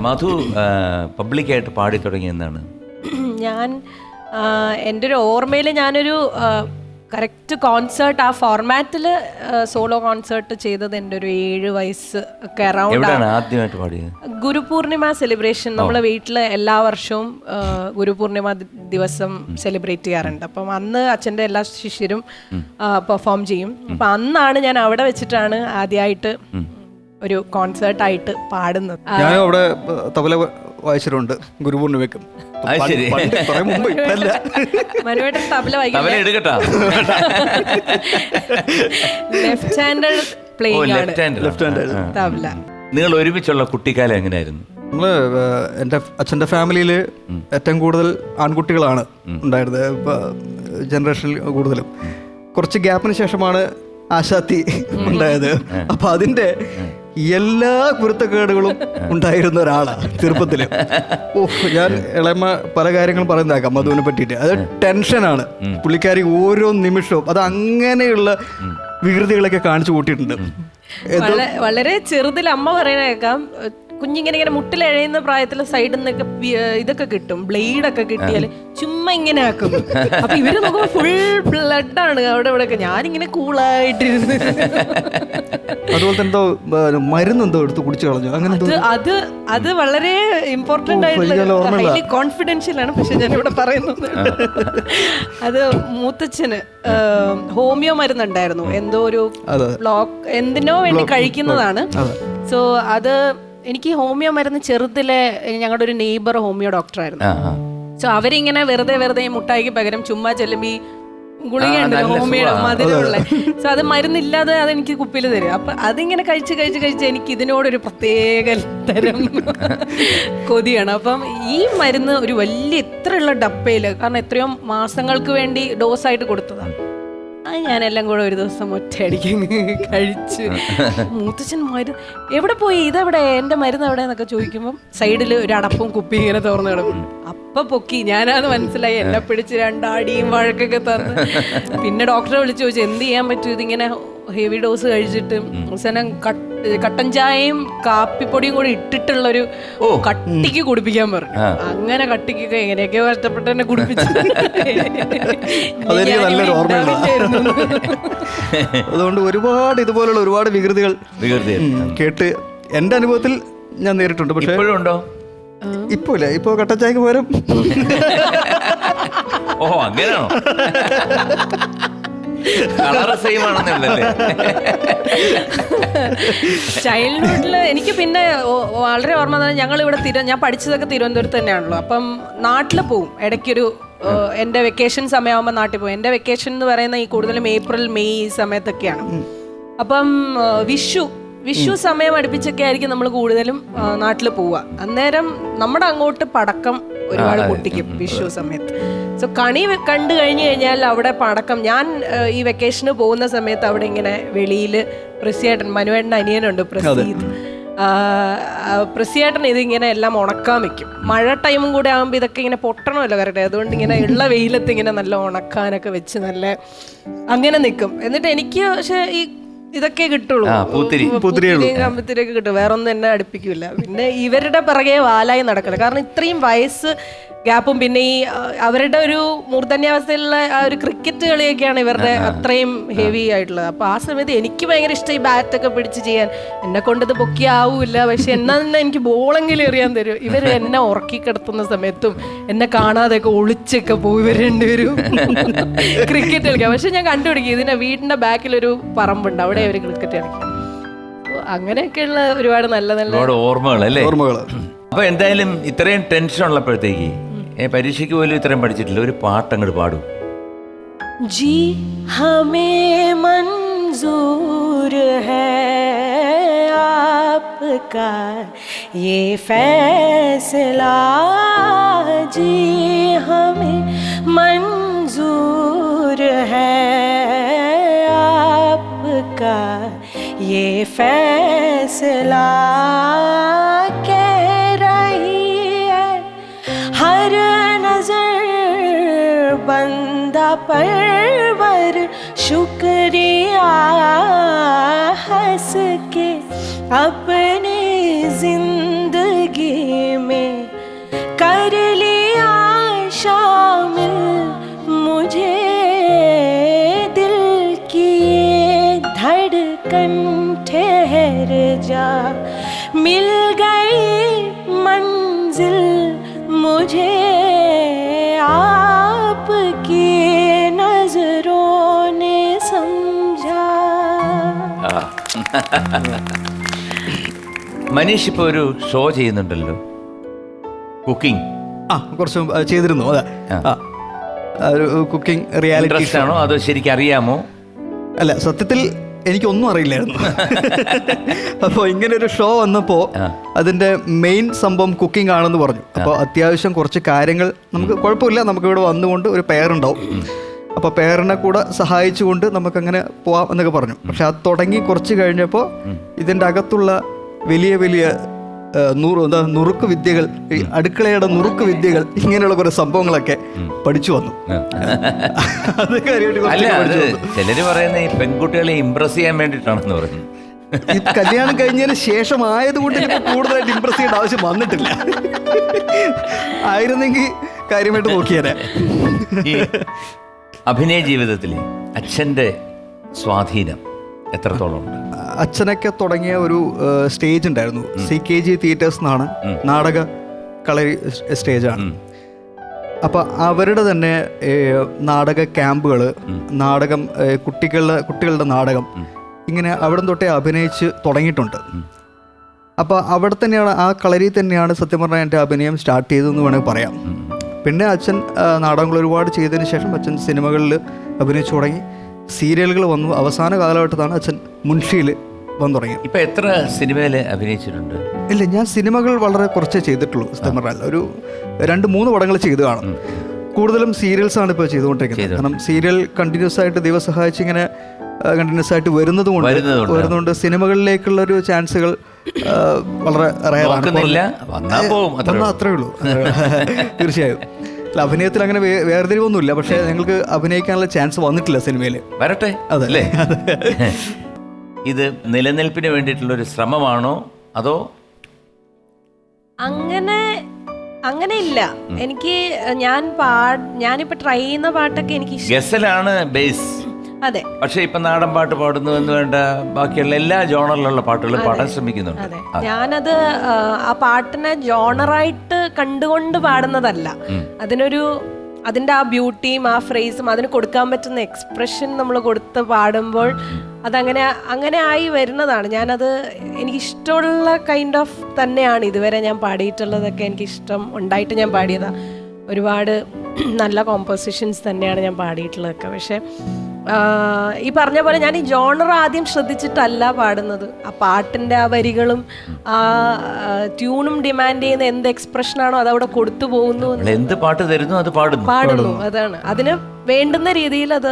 മധു പബ്ലിക്കായിട്ട് പാടി തുടങ്ങിയെന്നാണ്? ഞാൻ എൻ്റെ ഒരു ഓർമ്മയിൽ ഞാനൊരു കറക്റ്റ് കോൺസേർട്ട് ആ ഫോർമാറ്റിൽ സോളോ കോൺസേർട്ട് ചെയ്തത് എൻ്റെ ഒരു 7 വയസ്സ് ഒക്കെ അറൗണ്ട്. ആദ്യമായിട്ട് പാടിയത് ഗുരുപൂർണിമ സെലിബ്രേഷൻ. നമ്മളെ വീട്ടിൽ എല്ലാ വർഷവും ഗുരുപൂർണിമ ദിവസം സെലിബ്രേറ്റ് ചെയ്യാറുണ്ട്. അപ്പം അന്ന് അച്ഛൻ്റെ എല്ലാ ശിഷ്യരും പെർഫോം ചെയ്യും. അപ്പം അന്നാണ് ഞാൻ അവിടെ വെച്ചിട്ടാണ് ആദ്യമായിട്ട് ഒരു കോൺസേർട്ടായിട്ട് പാടുന്നത്. ഞാൻ അവിടെ തബല വായിച്ചിട്ടുണ്ട് ഗുരുപൂർണിമയ്ക്കും. മനുവേട്ടൻ തബല വായിക്കും. ലെഫ്റ്റ് ഹാൻഡ് പ്ലേയിങ് ആണ് തബല. നിങ്ങൾ ഒരുമിച്ചുള്ള കുട്ടിക്കാലം എങ്ങനെയായിരുന്നു? നമ്മള് എൻ്റെ അച്ഛൻ്റെ ഫാമിലിയിൽ ഏറ്റവും കൂടുതൽ ആൺകുട്ടികളാണ് ഉണ്ടായിരുന്നത്, ജനറേഷനിൽ കൂടുതലും. കുറച്ച് ഗ്യാപ്പിന് ശേഷമാണ് ആശാത്തി ഉണ്ടായത്. അപ്പൊ അതിന്റെ എല്ലാ കുരുത്തക്കേടുകളും ഉണ്ടായിരുന്ന ഒരാളാണ് ചെറുപ്പത്തില്. ഞാൻ ഇളയമ്മ പല കാര്യങ്ങളും പറയുന്നതാക്കാം മധുവിനെ പറ്റിയിട്ട്. അത് ടെൻഷനാണ് പുള്ളിക്കാരി ഓരോ നിമിഷവും. അത് അങ്ങനെയുള്ള വികൃതികളൊക്കെ കാണിച്ചു കൂട്ടിയിട്ടുണ്ട്. വളരെ ചെറുതിൽ അമ്മ പറയണേക്കാം, കുഞ്ഞിങ്ങനെ ഇങ്ങനെ മുട്ടിലെഴയുന്ന പ്രായത്തിൽ സൈഡിൽ നിന്നൊക്കെ ഇതൊക്കെ കിട്ടും, ബ്ലേഡൊക്കെ കിട്ടിയാൽ ചുമ്മാ ഇങ്ങനെ ആക്കും. അപ്പൊ ഇവര് നോക്കുമ്പോ ഫുൾ ബ്ലഡാണ് അവിടെ ഇവിടെ ഒക്കെ. ഞാനിങ്ങനെ കൂളായിട്ടിരുന്ന്. അതുപോലെ എന്തോ മരുന്ന് എന്തോ എടുത്ത് കുടിച്ചു കളഞ്ഞു അങ്ങനെ. അത് വളരെ ഇമ്പോർട്ടന്റ് ആയിട്ടുള്ള ഹൈലി കോൺഫിഡൻഷ്യൽ ആണ്, പക്ഷെ ഞാനിവിടെ പറയുന്നത്. അത് മൂത്തച്ഛന് ഹോമിയോ മരുന്നുണ്ടായിരുന്നു, എന്തോ ഒരു ബ്ലോക്ക് എന്തിനോ വേണ്ടി കഴിക്കുന്നതാണ്. സോ അത് എനിക്ക് ഹോമിയോ മരുന്ന് ചെറുതിലെ ഞങ്ങളുടെ ഒരു നെയ്ബർ ഹോമിയോ ഡോക്ടറായിരുന്നു. സോ അവരിങ്ങനെ വെറുതെ മുട്ടായിക്ക് പകരം ചുമ്മാ ചെല്ലുമ്പോ ഗുളിക ഉണ്ടല്ലോ ഹോമിയോ മധുരമുള്ള. സോ അത് മരുന്നില്ലാതെ അതെനിക്ക് കുപ്പിയിൽ തരും. അപ്പൊ അതിങ്ങനെ കഴിച്ച് എനിക്ക് ഇതിനോടൊരു പ്രത്യേക തരം കൊതിയാണ്. അപ്പം ഈ മരുന്ന് ഒരു വലിയ ഇത്രയുള്ള ഡപ്പയില്, കാരണം എത്രയോ മാസങ്ങൾക്ക് വേണ്ടി ഡോസായിട്ട് കൊടുത്തതാണ്. അത് ഞാനെല്ലാം കൂടെ ഒരു ദിവസം ഒറ്റയടിക്ക് കഴിച്ച്. മൂത്തച്ഛൻ മരുന്ന് എവിടെ പോയി, ഇതെവിടെ, എൻ്റെ മരുന്ന് എവിടെ എന്നൊക്കെ ചോദിക്കുമ്പം സൈഡിൽ ഒരു അടപ്പും കുപ്പി ഇങ്ങനെ തുറന്നു കിടക്കും. അപ്പൊ പൊക്കി, ഞാനത് മനസ്സിലായി. എന്നെ പിടിച്ച് 2 അടിയും വഴക്കൊക്കെ തന്ന്. പിന്നെ ഡോക്ടറെ വിളിച്ച് ചോദിച്ചു എന്ത് ചെയ്യാൻ പറ്റും, ഇതിങ്ങനെ ഹെവി ഡോസ് കഴിച്ചിട്ട്. അവസാനം കട്ടൻ ചായയും കാപ്പിപ്പൊടിയും കൂടി ഇട്ടിട്ടുള്ളൊരു കട്ടിക്ക് കുടിപ്പിക്കാൻ പറഞ്ഞു. അങ്ങനെ കട്ടിക്കൊക്കെ എങ്ങനെയൊക്കെ കഷ്ടപ്പെട്ട് തന്നെ കുടിപ്പിച്ചു. അതുകൊണ്ട് ഒരുപാട് ഇതുപോലുള്ള ഒരുപാട് വികൃതികൾ കേട്ട് എൻ്റെ അനുഭവത്തിൽ ഞാൻ നേരിട്ടുണ്ട്. പക്ഷേ ഉണ്ടോ? ഇപ്പൊ ഇല്ല, ഇപ്പൊ കട്ടൻ ചായക്ക് പകരം. ഓ അങ്ങനെയാണോ? ചൈൽഡ്ഹുഡില് എനിക്ക് പിന്നെ വളരെ ഓർമ്മ തന്നെ, ഞങ്ങൾ ഇവിടെ ഞാൻ പഠിച്ചതൊക്കെ തിരുവനന്തപുരത്ത് തന്നെയാണല്ലോ. അപ്പം നാട്ടിൽ പോവും ഇടയ്ക്കൊരു. എൻ്റെ വെക്കേഷൻ സമയമാകുമ്പോൾ നാട്ടിൽ പോകും. എൻ്റെ വെക്കേഷൻ എന്ന് പറയുന്ന ഈ കൂടുതലും ഏപ്രിൽ മെയ് ഈ സമയത്തൊക്കെയാണ്. അപ്പം വിഷു സമയം അടുപ്പിച്ചൊക്കെ ആയിരിക്കും നമ്മൾ കൂടുതലും നാട്ടിൽ പോവുക. അന്നേരം നമ്മുടെ അങ്ങോട്ട് പടക്കം ഒരുപാട് പൊട്ടിക്കും വിഷു സമയത്ത്. സോ കണി കണ്ടു കഴിഞ്ഞു കഴിഞ്ഞാൽ അവിടെ പടക്കം. ഞാൻ ഈ വെക്കേഷന് പോകുന്ന സമയത്ത് അവിടെ ഇങ്ങനെ വെളിയിൽ പ്രസിയേട്ടൻ, മനുവേട്ടൻ അനിയനുണ്ട് പ്രസീദ്, പ്രസിയേട്ടൻ ഇതിങ്ങനെ എല്ലാം ഉണക്കാൻ വെക്കും. മഴ ടൈമും കൂടെ ആകുമ്പോൾ ഇതൊക്കെ ഇങ്ങനെ പൊട്ടണമല്ലോ കറക്റ്റ്. അതുകൊണ്ട് ഇങ്ങനെ ഉള്ള വെയിലത്ത് ഇങ്ങനെ നല്ല ഉണക്കാനൊക്കെ വെച്ച് നല്ല അങ്ങനെ നിൽക്കും. എന്നിട്ട് എനിക്ക് പക്ഷെ ഈ ഇതൊക്കെ കിട്ടുള്ളൂ, കമ്പത്തിരിയൊക്കെ കിട്ടും, വേറെ ഒന്നും എന്നെ അടുപ്പിക്കില്ല. പിന്നെ ഇവരുടെ പിറകെ വാലായി നടക്കില്ല, കാരണം ഇത്രയും വയസ്സ് ഗ്യാപ്പും പിന്നെ ഈ അവരുടെ ഒരു മൂർധന്യാവസ്ഥയിലുള്ള ആ ഒരു ക്രിക്കറ്റ് കളിയൊക്കെയാണ് ഇവരുടെ അത്രയും ഹെവി ആയിട്ടുള്ളത്. അപ്പോൾ ആ സമയത്ത് എനിക്ക് ഭയങ്കര ഇഷ്ടം ഈ ബാറ്റൊക്കെ പിടിച്ച് ചെയ്യാൻ. എന്നെ കൊണ്ടത് പൊക്കിയാവൂല്ല, പക്ഷെ എന്നാ തന്നെ എനിക്ക് ബോളെങ്കിലും എറിയാൻ തരും. ഇവർ എന്നെ ഉറക്കി കിടത്തുന്ന സമയത്തും എന്നെ കാണാതെയൊക്കെ ഒളിച്ചൊക്കെ പോയി ഇവർ രണ്ടുപേരും ക്രിക്കറ്റ് കളിക്കാം. പക്ഷെ ഞാൻ കണ്ടുപിടിക്കും, ഇതിന്റെ വീടിന്റെ ബാക്കിലൊരു പറമ്പുണ്ട്, അവിടെ അവർ ക്രിക്കറ്റ് കളിക്കും. അങ്ങനെയൊക്കെയുള്ള ഒരുപാട് നല്ല നല്ല ഓർമ്മകൾ അല്ലേ? ഓർമ്മകൾ. അപ്പൊ എന്തായാലും ഇത്രയും ടെൻഷൻ ഉള്ളപ്പോഴത്തേക്ക് പരീക്ഷയ്ക്ക് പോലും ഇത്രയും പഠിച്ചിട്ടില്ല, ഒരു പാട്ട് അങ്ങോട്ട് പാടൂ. ജി ഹമേ മൻസൂർ ഹൈ ആപ്കാ യേ ഫൈസലാ, ജി ഹമേ മൻസൂർ ഹൈ ആപ്കാ യേ ഫൈസലാ, बंदा परवर शुक्रिया हंस के अपनी जिंदगी समझा, मिल गई मंजिल मुझे आपकी नजरों ने समझा. മനീഷ് ഇപ്പൊ ഒരു ഷോ ചെയ്യുന്നുണ്ടല്ലോ, കുക്കിംഗ്. കുറച്ച് മുമ്പ് ചെയ്തിരുന്നു. അതെ, ഒരു കുക്കിംഗ് റിയാലിറ്റി ഇൻട്രസ്റ്റ് ആണോ അതോ ശരിക്കും അറിയാമോ? അല്ല, സത്യത്തിൽ എനിക്കൊന്നും അറിയില്ലായിരുന്നു. അപ്പോൾ ഇങ്ങനെ ഒരു ഷോ വന്നപ്പോൾ അതിൻ്റെ മെയിൻ സംഭവം കുക്കിംഗ് ആണെന്ന് പറഞ്ഞു. അപ്പോൾ അത്യാവശ്യം കുറച്ച് കാര്യങ്ങൾ നമുക്ക് കുഴപ്പമില്ല, നമുക്കിവിടെ വന്നുകൊണ്ട് ഒരു പെയറുണ്ടാവും, അപ്പോൾ പെയറിനെ കൂടെ സഹായിച്ചുകൊണ്ട് നമുക്കങ്ങനെ പോവാം എന്നൊക്കെ പറഞ്ഞു. പക്ഷെ അത് തുടങ്ങി കുറച്ച് കഴിഞ്ഞപ്പോൾ ഇതിൻ്റെ അകത്തുള്ള വലിയ വലിയ നുറുക്ക് വിദ്യകൾ, ഈ അടുക്കളയുടെ നുറുക്ക് വിദ്യകൾ, ഇങ്ങനെയുള്ള കുറെ സംഭവങ്ങളൊക്കെ പഠിച്ചു വന്നു. അത് കാര്യമായിട്ട് ചിലര് പറയുന്ന ഈ പെൺകുട്ടികളെ ഇംപ്രസ് ചെയ്യാൻ വേണ്ടിയിട്ടാണെന്ന് പറഞ്ഞു. ഈ കല്യാണം കഴിഞ്ഞതിന് ശേഷം ആയതുകൊണ്ട് എനിക്ക് കൂടുതലായിട്ട് ഇംപ്രസ് ചെയ്യേണ്ട ആവശ്യം വന്നിട്ടില്ല. ആയിരുന്നെങ്കിൽ കാര്യമായിട്ട് നോക്കിയേനെ. ഈ അഭിനയ ജീവിതത്തിൽ അച്ഛൻ്റെ സ്വാധീനം എത്രത്തോളം ഉണ്ട്? അച്ഛനൊക്കെ തുടങ്ങിയ ഒരു സ്റ്റേജ് ഉണ്ടായിരുന്നു, CKG തിയേറ്റേഴ്സ് എന്നാണ്, നാടക കളരി സ്റ്റേജാണ്. അപ്പം അവരുടെ തന്നെ നാടക ക്യാമ്പുകൾ, നാടകം, കുട്ടികളുടെ നാടകം, ഇങ്ങനെ അവിടെ തൊട്ടേ അഭിനയിച്ച് തുടങ്ങിയിട്ടുണ്ട്. അപ്പോൾ അവിടെ തന്നെയാണ്, ആ കളരി തന്നെയാണ് സത്യം പറഞ്ഞാൽ എൻ്റെ അഭിനയം സ്റ്റാർട്ട് ചെയ്തതെന്ന് വേണമെങ്കിൽ പറയാം. പിന്നെ അച്ഛൻ നാടകങ്ങൾ ഒരുപാട് ചെയ്തതിന് ശേഷം അച്ഛൻ സിനിമകളിൽ അഭിനയിച്ചു തുടങ്ങി, സീരിയലുകൾ വന്നു. അവസാന കാലഘട്ടത്താണ് അച്ഛൻ മുൻഷിയിൽ വന്നു തുടങ്ങിയത്. ഇപ്പം എത്ര സിനിമയിൽ അഭിനയിച്ചിട്ടുണ്ട്? ഇല്ല, ഞാൻ സിനിമകൾ വളരെ കുറച്ചേ ചെയ്തിട്ടുള്ളൂ സത്യം പറഞ്ഞാൽ. ഒരു 2-3 പടങ്ങൾ ചെയ്തു കാണും. കൂടുതലും സീരിയൽസ് ആണ് ഇപ്പോൾ ചെയ്തുകൊണ്ടിരിക്കുന്നത്. കാരണം സീരിയൽ കണ്ടിന്യൂസ് ആയിട്ട് ദൈവം സഹായിച്ച് ഇങ്ങനെ കണ്ടിന്യൂസ് ആയിട്ട് വരുന്നതുകൊണ്ട് സിനിമകളിലേക്കുള്ള ഒരു ചാൻസുകൾ വളരെ റയറാണ്. അത്രേ ഉള്ളൂ. തീർച്ചയായും അഭിനയത്തിൽ അങ്ങനെ വേർതിരിവൊന്നുമില്ല. പക്ഷെ ഞങ്ങൾക്ക് അഭിനയിക്കാനുള്ള ചാൻസ് വന്നിട്ടില്ല സിനിമയിൽ. വരട്ടെ, അതല്ലേ. ഇത് നിലനിൽപ്പിന് വേണ്ടിയിട്ടുള്ളൊരു ശ്രമമാണോ അതോ? അങ്ങനെ ഇല്ല. എനിക്ക് ഞാനിപ്പോ ട്രൈ ചെയ്യുന്ന പാട്ടൊക്കെ എനിക്ക് ഗസലാണ് ബേസ്. അതെ. പക്ഷെ ഇപ്പൊ നാടൻ പാട്ട് പാടുന്നു എന്ന് വേണ്ട, ബാക്കിയുള്ള എല്ലാ ജോണറിലുള്ള പാട്ടുകളും പാടാൻ ശ്രമിക്കുന്നുണ്ട്. അതെ, ഞാനത് ആ പാട്ടിനെ ജോണറായിട്ട് കണ്ടുകൊണ്ട് പാടുന്നതല്ല. അതിന്റെ ആ ബ്യൂട്ടിയും ആ ഫ്രേസും അതിന് കൊടുക്കാൻ പറ്റുന്ന എക്സ്പ്രഷൻ നമ്മൾ കൊടുത്ത് പാടുമ്പോൾ അതങ്ങനെ ആയി വരുന്നതാണ്. ഞാനത് എനിക്കിഷ്ടമുള്ള കൈൻഡ് ഓഫ് തന്നെയാണ് ഇതുവരെ ഞാൻ പാടിയിട്ടുള്ളതൊക്കെ. എനിക്കിഷ്ടം ഉണ്ടായിട്ട് ഞാൻ പാടിയതാണ്. ഒരുപാട് നല്ല കോമ്പോസിഷൻസ് തന്നെയാണ് ഞാൻ പാടിയിട്ടുള്ളതൊക്കെ. പക്ഷെ ഈ പറഞ്ഞ പോലെ ഞാൻ ഈ ജോണർ ആദ്യം ശ്രദ്ധിച്ചിട്ടല്ല പാടുന്നത്. ആ പാട്ടിൻ്റെ ആ വരികളും ആ ട്യൂണും ഡിമാൻഡ് ചെയ്യുന്ന എന്ത് എക്സ്പ്രഷനാണോ അതവിടെ കൊടുത്തു പോകുന്നു. എന്ത് പാട്ട് തരുന്നു അത് പാടുന്നു. അതാണ് അതിന് വേണ്ടുന്ന രീതിയിൽ അത്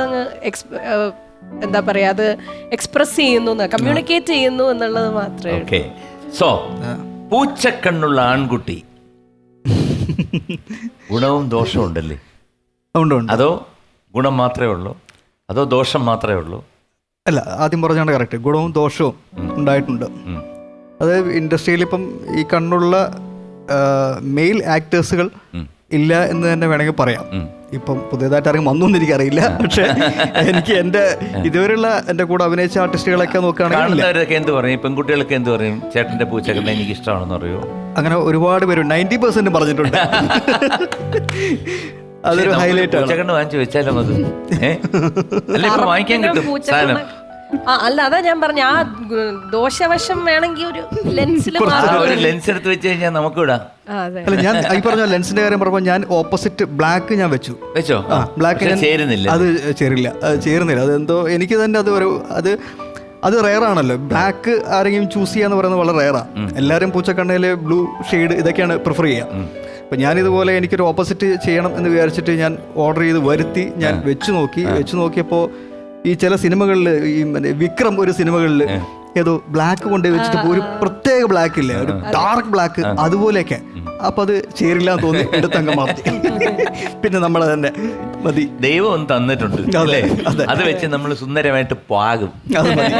എന്താ പറയാ, അത് എക്സ്പ്രസ് ചെയ്യുന്നു, കമ്മ്യൂണിക്കേറ്റ് ചെയ്യുന്നു എന്നുള്ളത് മാത്രമേ. സോ പൂച്ചക്കണ്ണുള്ള ആൺകുട്ടി ഗുണവും ദോഷവും ഉണ്ടല്ലേ? അതോ ഗുണം മാത്രമേ ഉള്ളൂ അതോ ദോഷം മാത്രമേ ഉള്ളൂ? അല്ല, ആദ്യം പറഞ്ഞാണ് കറക്റ്റ്. ഗുണവും ദോഷവും ഉണ്ടായിട്ടുണ്ട്. അത് ഇൻഡസ്ട്രിയിൽ ഇപ്പം ഈ കണ്ണുള്ള മെയിൽ ആക്ടേഴ്സുകൾ ഇല്ല എന്ന് തന്നെ വേണമെങ്കിൽ പറയാം. ഇപ്പം പുതിയതായിട്ട് ആരെങ്കിലും വന്നു എന്ന് എനിക്കറിയില്ല. പക്ഷെ എനിക്ക് എൻ്റെ ഇതുവരെയുള്ള എൻ്റെ കൂടെ അഭിനയിച്ച ആർട്ടിസ്റ്റുകളൊക്കെ നോക്കുകയാണെങ്കിൽ എന്ത് പറയും, പെൺകുട്ടികളൊക്കെ എന്ത് പറയും, ചേട്ടൻ്റെ പൂച്ചക്കണ്ണ എനിക്ക് ഇഷ്ടമാണെന്ന് പറയോ? അങ്ങനെ ഒരുപാട് പേര് 90% പറഞ്ഞിട്ടുണ്ട്. അതൊരു ഹൈലൈറ്റ് ആണ്. പൂച്ചക്കണ്ണ് വാങ്ങിച്ചു വെച്ചാലും അത് അല്ല ഇപ്പൊ വാങ്ങിക്കാൻ കിട്ടും സാധനം. അല്ല, അതാ ഞാൻ പറഞ്ഞ ആ ദോഷവശം വേണമെങ്കിൽ ഒരു ലെൻസിൽ ഒരു ലെൻസ് എടുത്ത് വെച്ച് കഴിഞ്ഞാൽ നമുക്ക് വിടാം. അല്ല, ഞാൻ ഈ പറഞ്ഞ ലെൻസിന്റെ കാര്യം പറയുമ്പോൾ ഞാൻ ഓപ്പോസിറ്റ് ബ്ലാക്ക് ഞാൻ വെച്ചോ. ബ്ലാക്ക് ചേരുന്നില്ല, അത് ചേരുന്നില്ല. അതെന്തോ എനിക്ക് തന്നെ അത് റെയറാണല്ലോ. ബ്ലാക്ക് ആരെങ്കിലും ചൂസ് ചെയ്യാന്ന് പറയുന്നത് വളരെ റെയറാണ്. എല്ലാവരും പൂച്ചക്കണ്ണയില് ബ്ലൂ ഷെയ്ഡ് ഇതൊക്കെയാണ് പ്രിഫർ ചെയ്യുക. അപ്പം ഞാനിതുപോലെ എനിക്കൊരു ഓപ്പോസിറ്റ് ചെയ്യണം എന്ന് വിചാരിച്ചിട്ട് ഞാൻ ഓർഡർ ചെയ്ത് വരുത്തി ഞാൻ വെച്ച് നോക്കിയപ്പോൾ ഈ ചില സിനിമകളിൽ ഈ വിക്രം ഒരു സിനിമകളിൽ ഏതോ ബ്ലാക്ക് കൊണ്ട് വെച്ചിട്ട് ഒരു പ്രത്യേക ബ്ലാക്ക് ഇല്ലേ, ഒരു ഡാർക്ക് ബ്ലാക്ക് അതുപോലെയൊക്കെ. അപ്പൊ അത് ചേരില്ല എന്ന് തോന്നി എടുത്തങ്ങ് മാറ്റി. പിന്നെ നമ്മളെ തന്നെ മതി, ദൈവം ഒന്ന് തന്നിട്ടുണ്ട്, അത് വെച്ച് നമ്മൾ സുന്ദരമായിട്ട് പാകും. അത് മതി.